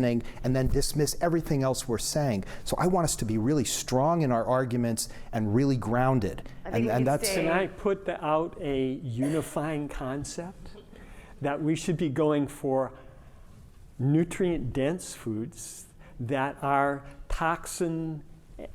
and then dismiss everything else we're saying. So I want us to be really strong in our arguments and really grounded. And that's. Can I put out a unifying concept that we should be going for nutrient-dense foods that are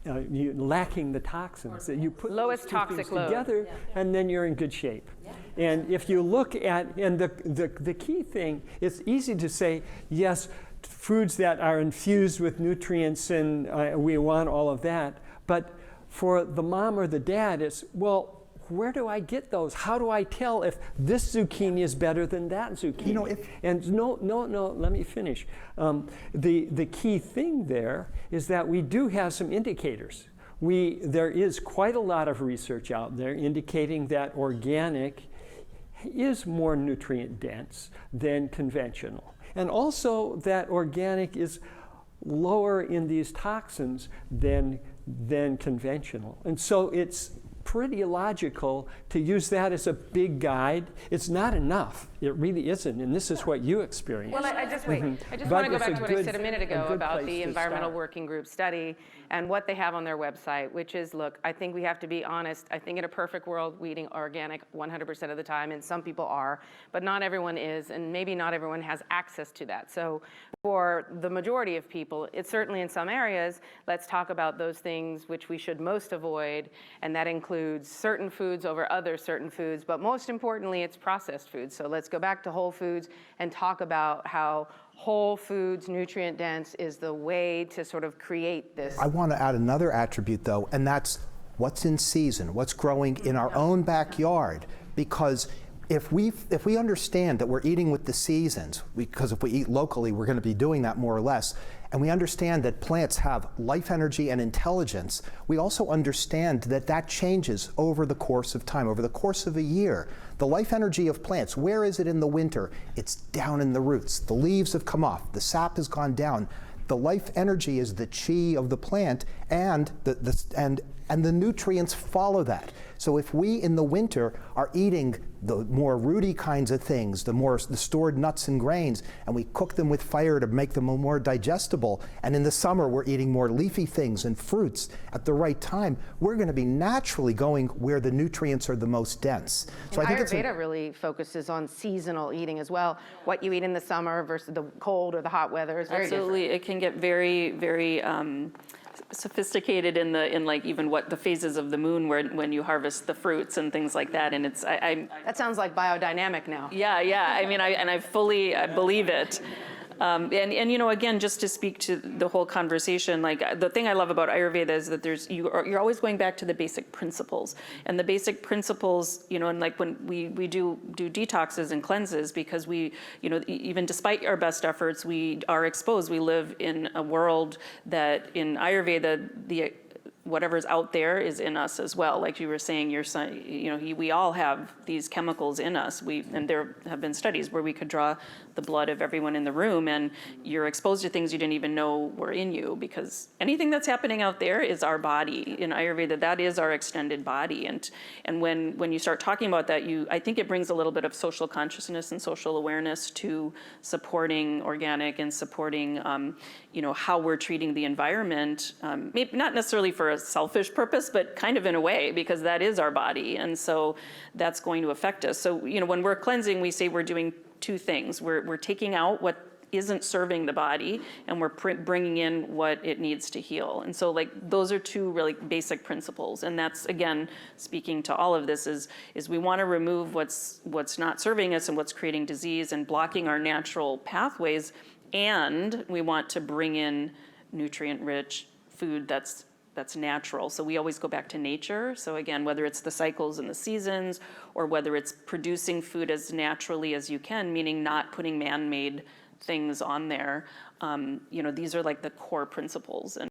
lacking the toxins, that you put lowest those two toxic things load together, and then you're in good shape. And if you look at, and the key thing, it's easy to say, yes, foods that are infused with nutrients, and we want all of that. But for the mom or the dad, it's, well, where do I get those? How do I tell if this zucchini is better than that zucchini? You know, no, let me finish. The key thing there is that we do have some indicators. There is quite a lot of research out there indicating that organic is more nutrient dense than conventional. And also that organic is lower in these toxins than conventional. And so it's pretty logical to use that as a big guide. It's not enough. It really isn't. And this is what you experience. Well, I just want to go back to what I said a minute ago about the Environmental Working Group study and what they have on their website, which is, look, I think we have to be honest. I think in a perfect world, we're eating organic 100% of the time, and some people are, but not everyone is, and maybe not everyone has access to that. So for the majority of people, it's certainly in some areas, let's talk about those things which we should most avoid, and that includes certain foods over other certain foods, but most importantly, it's processed foods. So let's go back to whole foods and talk about how whole foods, nutrient dense, is the way to sort of create this. I want to add another attribute though, and that's what's in season, what's growing in our own backyard. Because if we understand that we're eating with the seasons, because if we eat locally, we're going to be doing that more or less, and we understand that plants have life energy and intelligence, we also understand that that changes over the course of time, over the course of a year. The life energy of plants, where is it in the winter? It's down in the roots. The leaves have come off. The sap has gone down. The life energy is the chi of the plant, and the nutrients follow that. So if we in the winter are eating the more rooty kinds of things, the stored nuts and grains, and we cook them with fire to make them more digestible, and in the summer we're eating more leafy things and fruits at the right time, we're going to be naturally going where the nutrients are the most dense. So and I think Ayurveda really focuses on seasonal eating as well. What you eat in the summer versus the cold or the hot weather is very Absolutely, different. it can get very, very sophisticated in like even what the phases of the moon when you harvest the fruits and things like that, and it's that sounds like biodynamic now. Yeah. I mean, I fully believe it. And you know, again, just to speak to the whole conversation, like the thing I love about Ayurveda is that you're always going back to the basic principles, and the basic principles, you know, and like when we do detoxes and cleanses, because we, you know, even despite our best efforts, we are exposed. We live in a world that in Ayurveda, whatever's out there is in us as well. Like you were saying, your son, you know, we all have these chemicals in us. And there have been studies where we could draw the blood of everyone in the room, and you're exposed to things you didn't even know were in you, because anything that's happening out there is our body. In Ayurveda, that is our extended body. And when you start talking about that, I think it brings a little bit of social consciousness and social awareness to supporting organic and supporting, you know, how we're treating the environment. Maybe not necessarily for a selfish purpose, but kind of in a way, because that is our body. And so that's going to affect us. So, you know, when we're cleansing, we say we're doing two things. We're taking out what isn't serving the body, and we're bringing in what it needs to heal. And so like those are two really basic principles. And that's, again, speaking to all of this is we want to remove what's not serving us and what's creating disease and blocking our natural pathways. And we want to bring in nutrient-rich food that's natural. So we always go back to nature. So again, whether it's the cycles and the seasons, or whether it's producing food as naturally as you can, meaning not putting man-made things on there, you know, these are like the core principles. And